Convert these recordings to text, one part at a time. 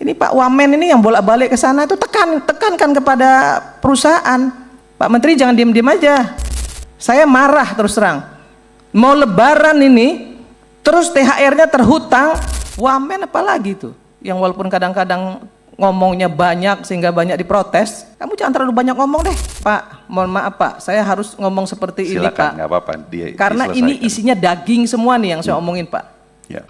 Ini Pak Wamen ini yang bolak-balik ke sana itu tekankan kepada perusahaan. Pak Menteri jangan diem-diem aja. Saya marah terus terang. Mau lebaran ini terus THR-nya terhutang, Wamen apalagi tuh. Yang walaupun kadang-kadang ngomongnya banyak sehingga banyak diprotes. Kamu jangan terlalu banyak ngomong deh, Pak. Mohon maaf Pak, saya harus ngomong seperti Silakan, ini Pak. nggak apa-apa. Karena ini isinya daging semua nih yang saya omongin Pak. Ya.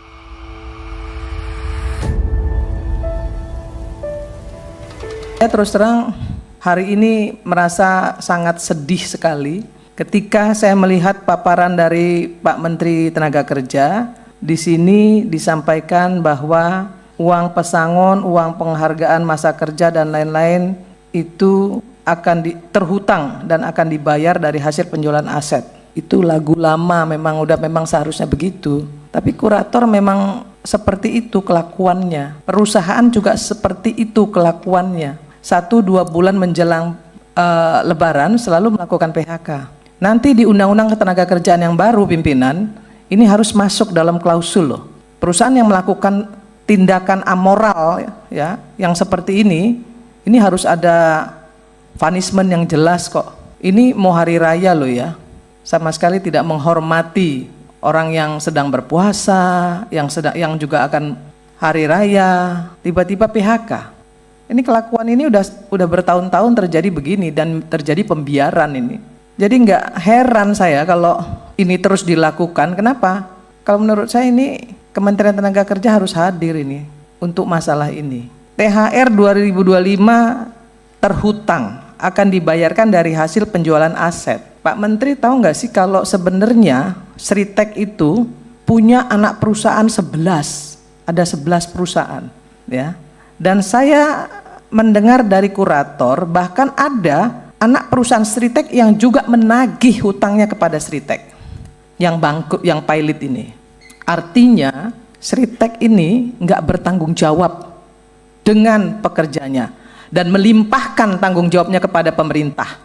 Saya terus terang hari ini merasa sangat sedih sekali ketika saya melihat paparan dari Pak Menteri Tenaga Kerja. Di sini disampaikan bahwa uang pesangon, uang penghargaan masa kerja dan lain-lain itu akan terhutang dan akan dibayar dari hasil penjualan aset. Itu lagu lama, memang seharusnya begitu. Tapi kurator memang seperti itu kelakuannya. Perusahaan juga seperti itu kelakuannya. 1-2 bulan menjelang Lebaran selalu melakukan PHK. Nanti di Undang-Undang Ketenagakerjaan yang baru pimpinan, ini harus masuk dalam klausul loh. Perusahaan yang melakukan tindakan amoral ya, yang seperti ini harus ada punishment yang jelas kok. Ini mau hari raya loh ya, sama sekali tidak menghormati orang yang sedang berpuasa, yang juga akan hari raya, tiba-tiba PHK. Ini kelakuan ini udah bertahun-tahun terjadi begini dan terjadi pembiaran ini. Jadi nggak heran saya kalau ini terus dilakukan. Kenapa? Kalau menurut saya ini Kementerian Tenaga Kerja harus hadir ini untuk masalah ini. THR 2025 terhutang akan dibayarkan dari hasil penjualan aset. Pak Menteri tahu nggak sih kalau sebenarnya Sritek itu punya anak perusahaan 11, ada 11 perusahaan, ya. Dan saya mendengar dari kurator bahkan ada anak perusahaan Sritek yang juga menagih hutangnya kepada Sritek yang bangkrut, yang pilot ini. Artinya Sritek ini nggak bertanggung jawab dengan pekerjanya dan melimpahkan tanggung jawabnya kepada pemerintah.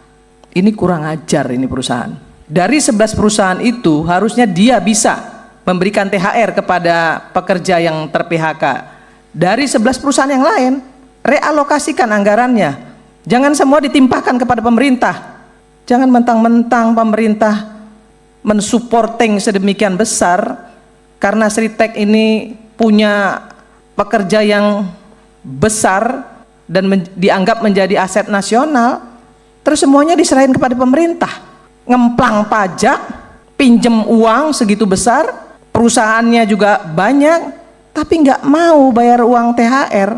Ini kurang ajar ini perusahaan. Dari 11 perusahaan itu harusnya dia bisa memberikan THR kepada pekerja yang ter-PHK. Dari 11 perusahaan yang lain, realokasikan anggarannya. Jangan semua ditimpahkan kepada pemerintah. Jangan mentang-mentang pemerintah mensupporting sedemikian besar karena Sritek ini punya pekerja yang besar dan dianggap menjadi aset nasional, terus semuanya diserahin kepada pemerintah. Ngemplang pajak, pinjem uang segitu besar, perusahaannya juga banyak, tapi nggak mau bayar uang THR.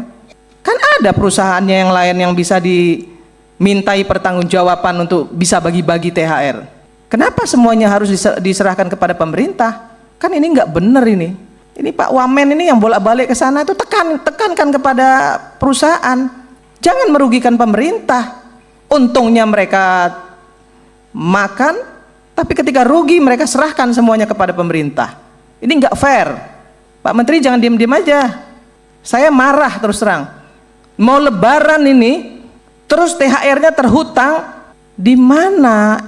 Kan ada perusahaannya yang lain yang bisa dimintai pertanggungjawaban untuk bisa bagi-bagi THR. Kenapa semuanya harus diserahkan kepada pemerintah? Kan ini nggak benar ini. Ini Pak Wamen ini yang bolak-balik ke sana itu tekankan kepada perusahaan. Jangan merugikan pemerintah. Untungnya mereka makan, tapi ketika rugi mereka serahkan semuanya kepada pemerintah. Ini nggak fair. Pak Menteri jangan diem-diem aja. Saya marah terus terang. Mau lebaran ini, terus THR-nya terhutang. Di mana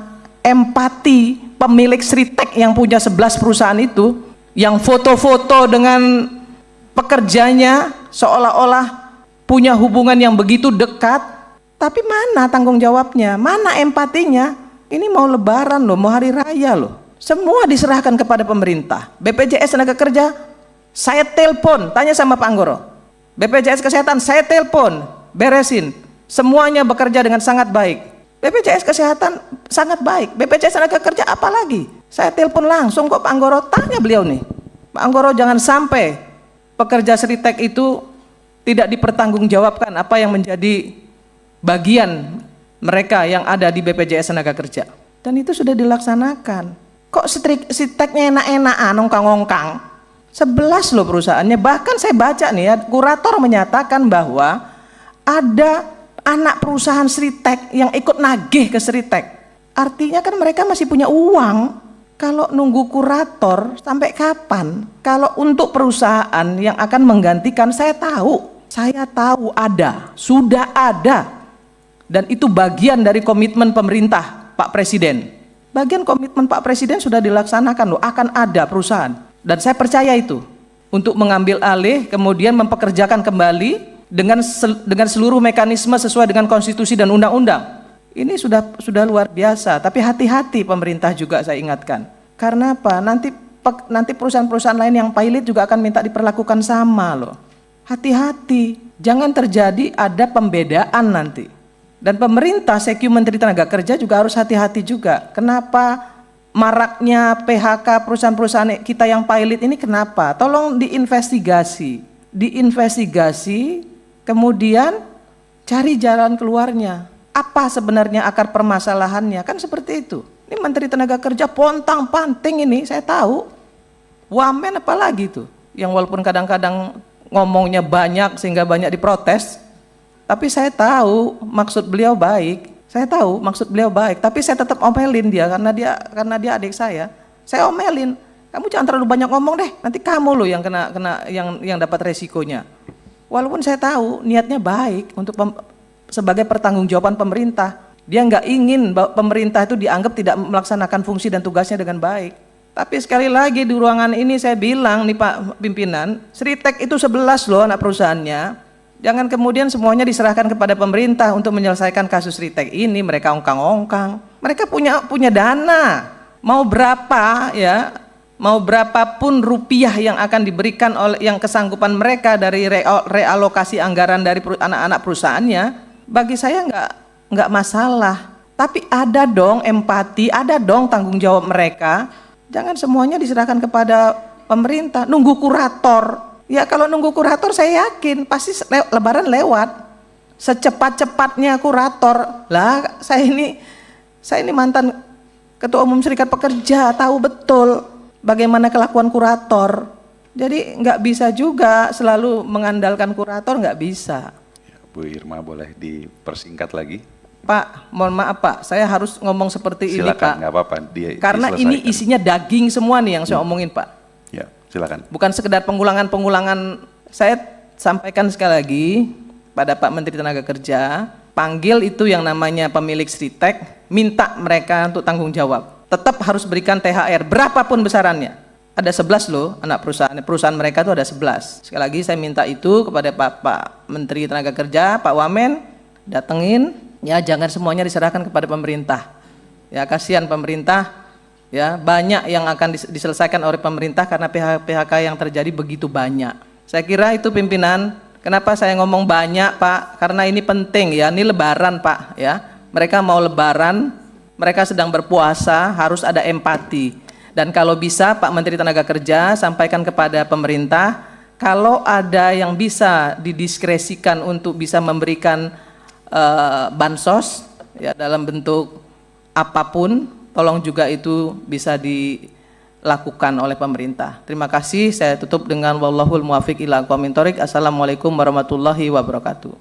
empati pemilik Sritek yang punya 11 perusahaan itu, yang foto-foto dengan pekerjanya seolah-olah punya hubungan yang begitu dekat, tapi mana tanggung jawabnya, mana empatinya? Ini mau lebaran loh, mau hari raya loh. Semua diserahkan kepada pemerintah. BPJS Tenaga Kerja, saya telepon, tanya sama Pak Anggoro. BPJS Kesehatan, saya telepon, beresin. Semuanya bekerja dengan sangat baik. BPJS Kesehatan sangat baik. BPJS Tenaga Kerja apalagi? Saya telepon langsung kok Pak Anggoro, tanya beliau nih. Pak Anggoro jangan sampai pekerja Sritek itu tidak dipertanggungjawabkan apa yang menjadi bagian mereka yang ada di BPJS Tenaga Kerja. Dan itu sudah dilaksanakan. Kok Sriteknya enak-enakan, ongkang-ongkang? 11 loh perusahaannya. Bahkan saya baca nih ya, kurator menyatakan bahwa ada anak perusahaan Sritek yang ikut nagih ke Sritek. Artinya kan mereka masih punya uang. Kalau nunggu kurator sampai kapan? Kalau untuk perusahaan yang akan menggantikan, saya tahu ada, sudah ada. Dan itu bagian dari komitmen pemerintah Pak Presiden. Bagian komitmen Pak Presiden sudah dilaksanakan loh, akan ada perusahaan. Dan saya percaya itu untuk mengambil alih, kemudian mempekerjakan kembali dengan seluruh mekanisme sesuai dengan konstitusi dan undang-undang. Ini sudah luar biasa, tapi hati-hati pemerintah juga saya ingatkan. Karena apa? Nanti perusahaan-perusahaan lain yang pilot juga akan minta diperlakukan sama loh. Hati-hati, jangan terjadi ada pembedaan nanti. Dan pemerintah, Seku Menteri Tenaga Kerja juga harus hati-hati juga. Kenapa maraknya PHK perusahaan-perusahaan kita yang pilot ini kenapa? Tolong diinvestigasi, kemudian cari jalan keluarnya. Apa sebenarnya akar permasalahannya? Kan seperti itu. Ini Menteri Tenaga Kerja pontang-panting ini, saya tahu. Wamen apalagi tuh, yang walaupun kadang-kadang ngomongnya banyak sehingga banyak diprotes, tapi saya tahu maksud beliau baik. Saya tahu maksud beliau baik, tapi saya tetap omelin dia karena dia adik saya. Saya omelin, kamu jangan terlalu banyak ngomong deh, nanti kamu loh yang yang dapat resikonya. Walaupun saya tahu niatnya baik untuk sebagai pertanggungjawaban pemerintah. Dia nggak ingin pemerintah itu dianggap tidak melaksanakan fungsi dan tugasnya dengan baik. Tapi sekali lagi di ruangan ini saya bilang nih Pak Pimpinan, Sritek itu 11 loh anak perusahaannya. Jangan kemudian semuanya diserahkan kepada pemerintah untuk menyelesaikan kasus Sritek ini. Mereka ongkang-ongkang. Mereka punya dana. Mau berapa ya? Mau berapapun rupiah yang akan diberikan oleh yang kesanggupan mereka dari realokasi anggaran dari anak-anak perusahaannya, bagi saya nggak masalah. Tapi ada dong empati, ada dong tanggung jawab mereka. Jangan semuanya diserahkan kepada pemerintah. Nunggu kurator. Ya kalau nunggu kurator saya yakin pasti lebaran lewat. Secepat-cepatnya kurator. Lah saya ini mantan Ketua Umum Serikat Pekerja, tahu betul bagaimana kelakuan kurator. Jadi nggak bisa juga selalu mengandalkan kurator, nggak bisa. Ya, Bu Irma boleh dipersingkat lagi? Pak, mohon maaf Pak, saya harus ngomong seperti silakan, ini Pak. Nggak apa-apa, karena ini isinya daging semua nih yang saya omongin Pak. Ya, silakan. Bukan sekedar pengulangan. Saya sampaikan sekali lagi pada Pak Menteri Tenaga Kerja, panggil itu yang namanya pemilik Sritek, minta mereka untuk tanggung jawab. Tetap harus berikan THR, berapapun besarannya. Ada 11 loh anak perusahaan mereka itu ada 11. Sekali lagi saya minta itu kepada Pak Menteri Tenaga Kerja, Pak Wamen, datengin. Ya jangan semuanya diserahkan kepada pemerintah. Ya kasihan pemerintah. Ya banyak yang akan diselesaikan oleh pemerintah karena PHK yang terjadi begitu banyak. Saya kira itu pimpinan. Kenapa saya ngomong banyak Pak? Karena ini penting ya. Ini Lebaran Pak ya. Mereka mau Lebaran, mereka sedang berpuasa, harus ada empati. Dan kalau bisa Pak Menteri Tenaga Kerja sampaikan kepada pemerintah, kalau ada yang bisa didiskresikan untuk bisa memberikan bansos ya dalam bentuk apapun, tolong juga itu bisa dilakukan oleh pemerintah. Terima kasih. Saya tutup dengan wallahul muwaffiq ila aqwamit thoriq. Assalamualaikum warahmatullahi wabarakatuh.